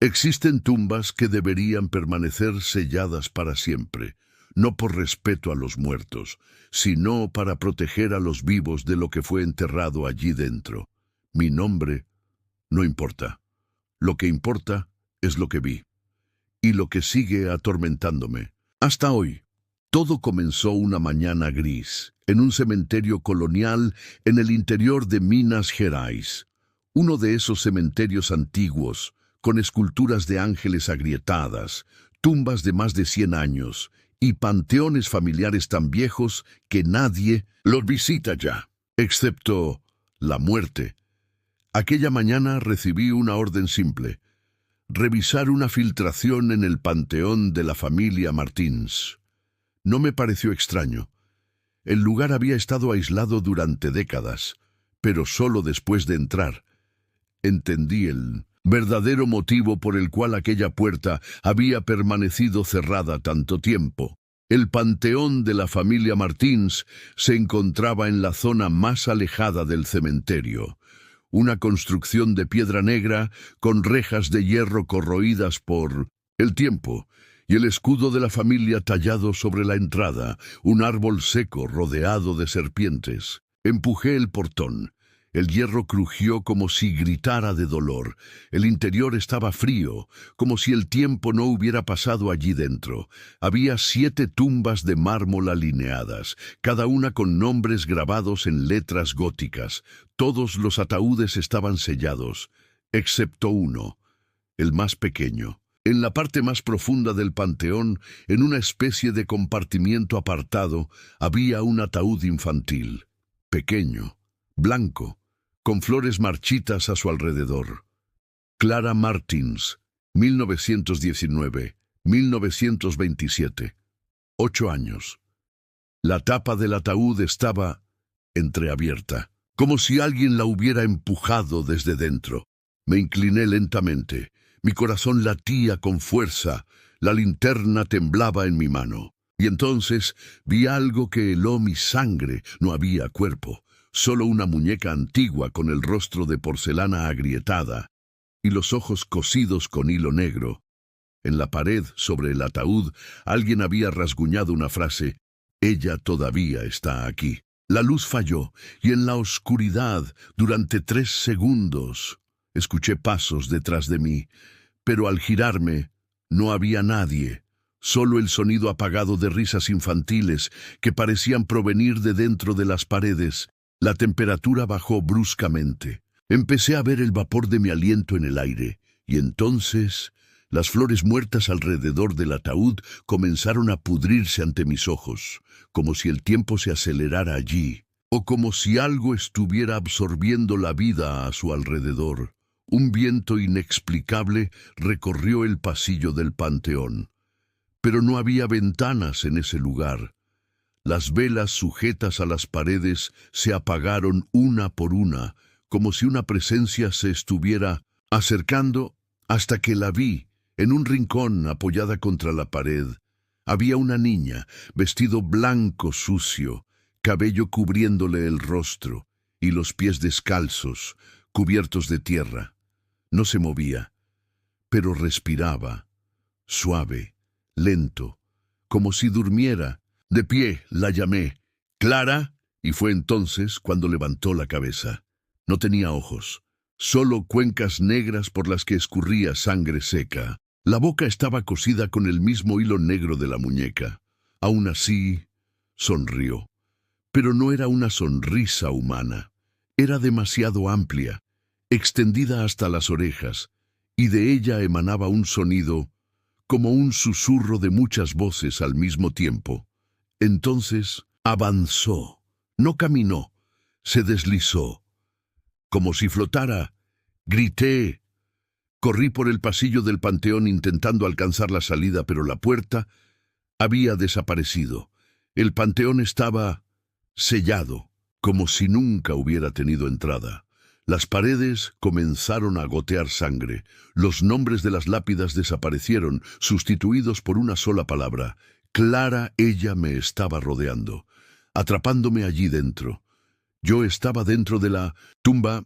Existen tumbas que deberían permanecer selladas para siempre, no por respeto a los muertos, sino para proteger a los vivos de lo que fue enterrado allí dentro. Mi nombre no importa. Lo que importa es lo que vi, y lo que sigue atormentándome. Hasta hoy, todo comenzó una mañana gris, en un cementerio colonial en el interior de Minas Gerais. Uno de esos cementerios antiguos, con esculturas de ángeles agrietadas, tumbas de más de 100 años y panteones familiares tan viejos que nadie los visita ya, excepto la muerte. Aquella mañana recibí una orden simple: revisar una filtración en el panteón de la familia Martins. No me pareció extraño. El lugar había estado aislado durante décadas, pero solo después de entrar entendí el verdadero motivo por el cual aquella puerta había permanecido cerrada tanto tiempo. El panteón de la familia Martins se encontraba en la zona más alejada del cementerio. Una construcción de piedra negra con rejas de hierro corroídas por el tiempo, y el escudo de la familia tallado sobre la entrada, un árbol seco rodeado de serpientes. Empujé el portón. El hierro crujió como si gritara de dolor. El interior estaba frío, como si el tiempo no hubiera pasado allí dentro. Había 7 tumbas de mármol alineadas, cada una con nombres grabados en letras góticas. Todos los ataúdes estaban sellados, excepto uno, el más pequeño. En la parte más profunda del panteón, en una especie de compartimiento apartado, había un ataúd infantil, pequeño, blanco, con flores marchitas a su alrededor. Clara Martins, 1919-1927. 8 años. La tapa del ataúd estaba entreabierta, como si alguien la hubiera empujado desde dentro. Me incliné lentamente. Mi corazón latía con fuerza. La linterna temblaba en mi mano. Y entonces vi algo que heló mi sangre. No había cuerpo. Solo una muñeca antigua con el rostro de porcelana agrietada y los ojos cosidos con hilo negro. En la pared, sobre el ataúd, alguien había rasguñado una frase: «Ella todavía está aquí». La luz falló, y en la oscuridad, durante 3 segundos, escuché pasos detrás de mí, pero al girarme, no había nadie. Solo el sonido apagado de risas infantiles que parecían provenir de dentro de las paredes. La temperatura bajó bruscamente. Empecé a ver el vapor de mi aliento en el aire, y entonces las flores muertas alrededor del ataúd comenzaron a pudrirse ante mis ojos, como si el tiempo se acelerara allí, o como si algo estuviera absorbiendo la vida a su alrededor. Un viento inexplicable recorrió el pasillo del panteón, pero no había ventanas en ese lugar. Las velas sujetas a las paredes se apagaron una por una, como si una presencia se estuviera acercando, hasta que la vi, en un rincón apoyada contra la pared. Había una niña, vestido blanco sucio, cabello cubriéndole el rostro, y los pies descalzos, cubiertos de tierra. No se movía, pero respiraba, suave, lento, como si durmiera. De pie la llamé: «¡Clara!», y fue entonces cuando levantó la cabeza. No tenía ojos, solo cuencas negras por las que escurría sangre seca. La boca estaba cosida con el mismo hilo negro de la muñeca. Aún así, sonrió. Pero no era una sonrisa humana. Era demasiado amplia, extendida hasta las orejas, y de ella emanaba un sonido como un susurro de muchas voces al mismo tiempo. Entonces avanzó, no caminó, se deslizó. Como si flotara, grité. Corrí por el pasillo del panteón intentando alcanzar la salida, pero la puerta había desaparecido. El panteón estaba sellado, como si nunca hubiera tenido entrada. Las paredes comenzaron a gotear sangre. Los nombres de las lápidas desaparecieron, sustituidos por una sola palabra: Clara. Ella me estaba rodeando, atrapándome allí dentro. Yo estaba dentro de la tumba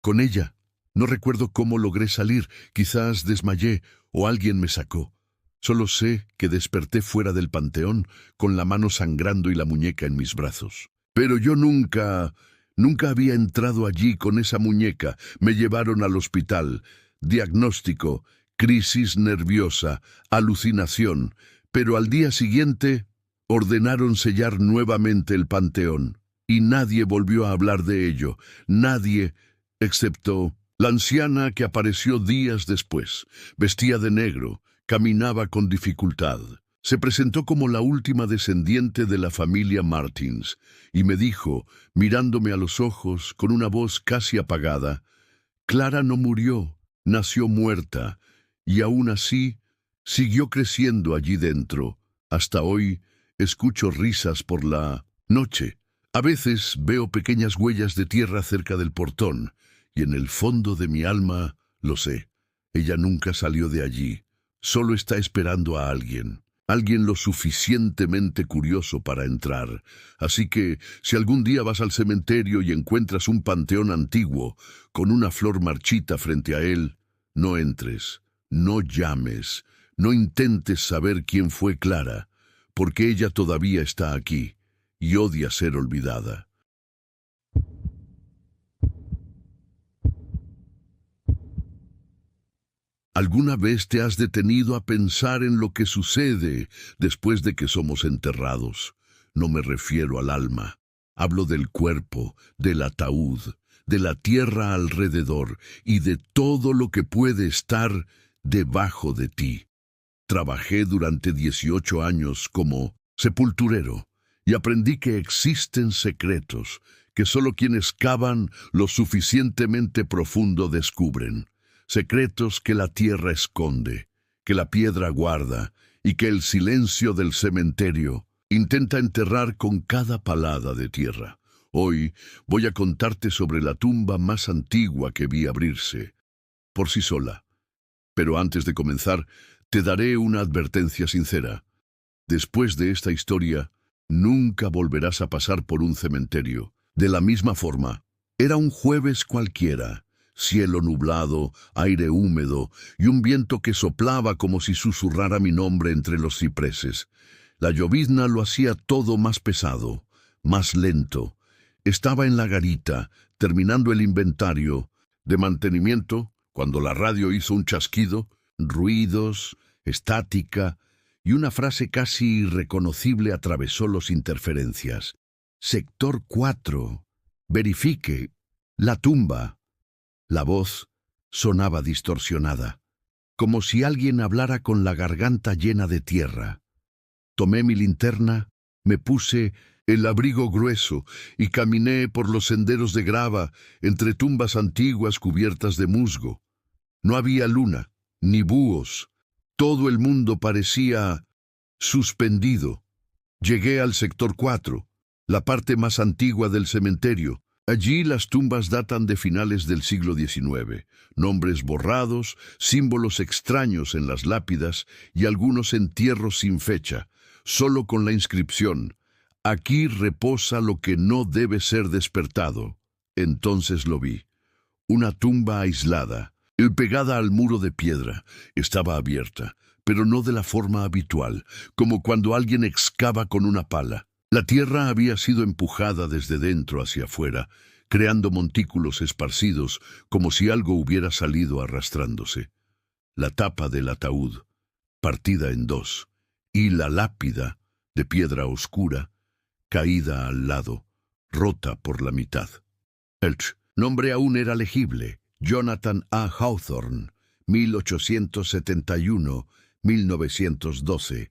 con ella. No recuerdo cómo logré salir, quizás desmayé o alguien me sacó. Solo sé que desperté fuera del panteón con la mano sangrando y la muñeca en mis brazos. Pero yo nunca había entrado allí con esa muñeca. Me llevaron al hospital. Diagnóstico, crisis nerviosa, alucinación. Pero al día siguiente ordenaron sellar nuevamente el panteón. Y nadie volvió a hablar de ello. Nadie, excepto la anciana que apareció días después. Vestía de negro, caminaba con dificultad. Se presentó como la última descendiente de la familia Martins y me dijo, mirándome a los ojos con una voz casi apagada, Clara no murió, nació muerta, y aún así siguió creciendo allí dentro. Hasta hoy escucho risas por la noche. A veces veo pequeñas huellas de tierra cerca del portón, y en el fondo de mi alma lo sé. Ella nunca salió de allí, solo está esperando a alguien. Alguien lo suficientemente curioso para entrar. Así que, si algún día vas al cementerio y encuentras un panteón antiguo con una flor marchita frente a él, no entres, no llames, no intentes saber quién fue Clara, porque ella todavía está aquí y odia ser olvidada. ¿Alguna vez te has detenido a pensar en lo que sucede después de que somos enterrados? No me refiero al alma. Hablo del cuerpo, del ataúd, de la tierra alrededor y de todo lo que puede estar debajo de ti. Trabajé durante 18 años como sepulturero y aprendí que existen secretos que solo quienes cavan lo suficientemente profundo descubren. Secretos que la tierra esconde, que la piedra guarda y que el silencio del cementerio intenta enterrar con cada palada de tierra. Hoy voy a contarte sobre la tumba más antigua que vi abrirse, por sí sola. Pero antes de comenzar, te daré una advertencia sincera. Después de esta historia, nunca volverás a pasar por un cementerio. De la misma forma, era un jueves cualquiera. Cielo nublado, aire húmedo y un viento que soplaba como si susurrara mi nombre entre los cipreses. La llovizna lo hacía todo más pesado, más lento. Estaba en la garita, terminando el inventario de mantenimiento, cuando la radio hizo un chasquido, ruidos, estática, y una frase casi irreconocible atravesó las interferencias. Sector 4. Verifique. La tumba. La voz sonaba distorsionada, como si alguien hablara con la garganta llena de tierra. Tomé mi linterna, me puse el abrigo grueso y caminé por los senderos de grava entre tumbas antiguas cubiertas de musgo. No había luna, ni búhos. Todo el mundo parecía suspendido. Llegué al sector 4, la parte más antigua del cementerio. Allí las tumbas datan de finales del siglo XIX, nombres borrados, símbolos extraños en las lápidas y algunos entierros sin fecha, solo con la inscripción, aquí reposa lo que no debe ser despertado. Entonces lo vi, una tumba aislada, pegada al muro de piedra, estaba abierta, pero no de la forma habitual, como cuando alguien excava con una pala. La tierra había sido empujada desde dentro hacia afuera, creando montículos esparcidos como si algo hubiera salido arrastrándose. La tapa del ataúd, partida en dos, y la lápida, de piedra oscura, caída al lado, rota por la mitad. El nombre aún era legible, Jonathan A. Hawthorne, 1871-1912.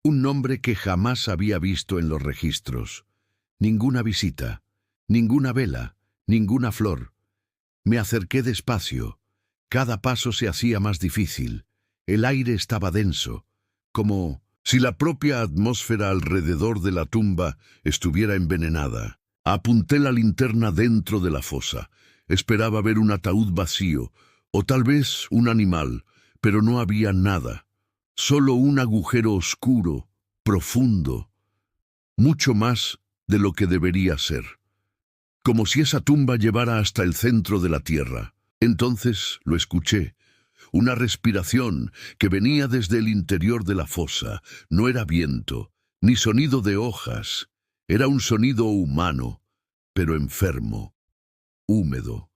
Un nombre que jamás había visto en los registros. Ninguna visita, ninguna vela, ninguna flor. Me acerqué despacio. Cada paso se hacía más difícil. El aire estaba denso, como si la propia atmósfera alrededor de la tumba estuviera envenenada. Apunté la linterna dentro de la fosa. Esperaba ver un ataúd vacío, o tal vez un animal, pero no había nada. Solo un agujero oscuro, profundo, mucho más de lo que debería ser. Como si esa tumba llevara hasta el centro de la tierra. Entonces lo escuché. Una respiración que venía desde el interior de la fosa. No era viento, ni sonido de hojas. Era un sonido humano, pero enfermo, húmedo,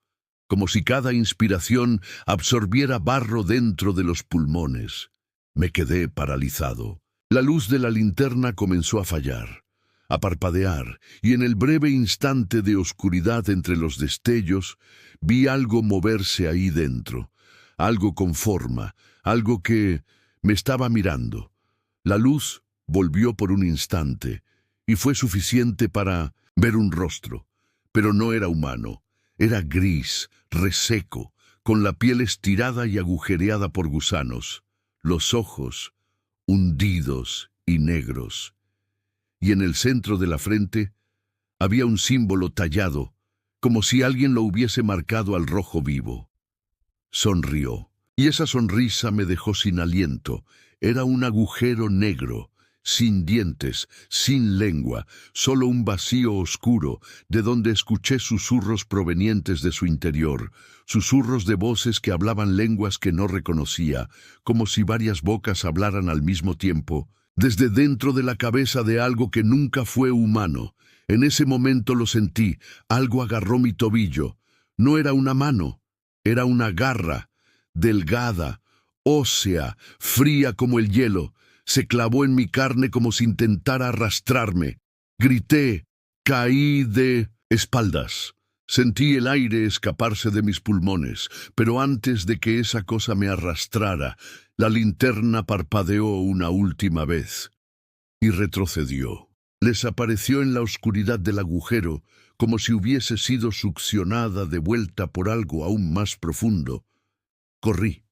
como si cada inspiración absorbiera barro dentro de los pulmones. Me quedé paralizado. La luz de la linterna comenzó a fallar, a parpadear, y en el breve instante de oscuridad entre los destellos, vi algo moverse ahí dentro, algo con forma, algo que me estaba mirando. La luz volvió por un instante, y fue suficiente para ver un rostro, pero no era humano. Era gris, reseco, con la piel estirada y agujereada por gusanos, los ojos hundidos y negros. Y en el centro de la frente había un símbolo tallado, como si alguien lo hubiese marcado al rojo vivo. Sonrió, y esa sonrisa me dejó sin aliento. Era un agujero negro, sin dientes, sin lengua, solo un vacío oscuro, de donde escuché susurros provenientes de su interior, susurros de voces que hablaban lenguas que no reconocía, como si varias bocas hablaran al mismo tiempo, desde dentro de la cabeza de algo que nunca fue humano. En ese momento lo sentí, algo agarró mi tobillo. No era una mano, era una garra, delgada, ósea, fría como el hielo. Se clavó en mi carne como si intentara arrastrarme. Grité, caí de espaldas. Sentí el aire escaparse de mis pulmones, pero antes de que esa cosa me arrastrara, la linterna parpadeó una última vez y retrocedió. Desapareció en la oscuridad del agujero, como si hubiese sido succionada de vuelta por algo aún más profundo. Corrí.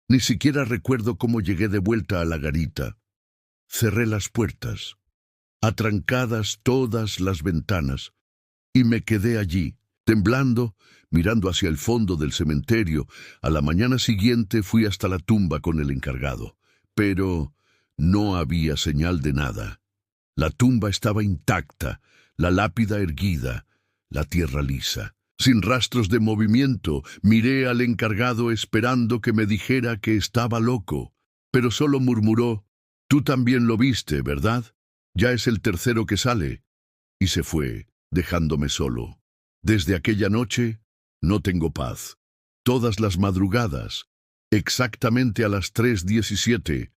Ni siquiera recuerdo cómo llegué de vuelta a la garita. Cerré las puertas, atrancadas todas las ventanas, y me quedé allí, temblando, mirando hacia el fondo del cementerio. A la mañana siguiente fui hasta la tumba con el encargado, pero no había señal de nada. La tumba estaba intacta, la lápida erguida, la tierra lisa. Sin rastros de movimiento, miré al encargado esperando que me dijera que estaba loco, pero solo murmuró: «Tú también lo viste, ¿verdad? Ya es el tercero que sale», y se fue, dejándome solo. Desde aquella noche no tengo paz. Todas las madrugadas, exactamente a las 3:17,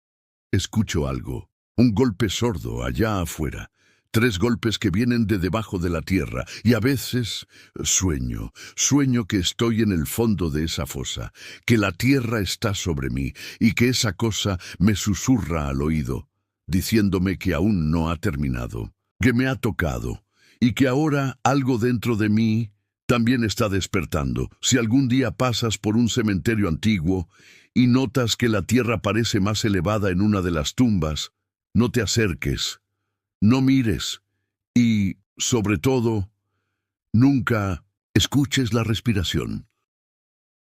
escucho algo, un golpe sordo allá afuera. 3 golpes que vienen de debajo de la tierra, y a veces sueño que estoy en el fondo de esa fosa, que la tierra está sobre mí y que esa cosa me susurra al oído, diciéndome que aún no ha terminado, que me ha tocado y que ahora algo dentro de mí también está despertando. Si algún día pasas por un cementerio antiguo y notas que la tierra parece más elevada en una de las tumbas, no te acerques. No mires y, sobre todo, nunca escuches la respiración.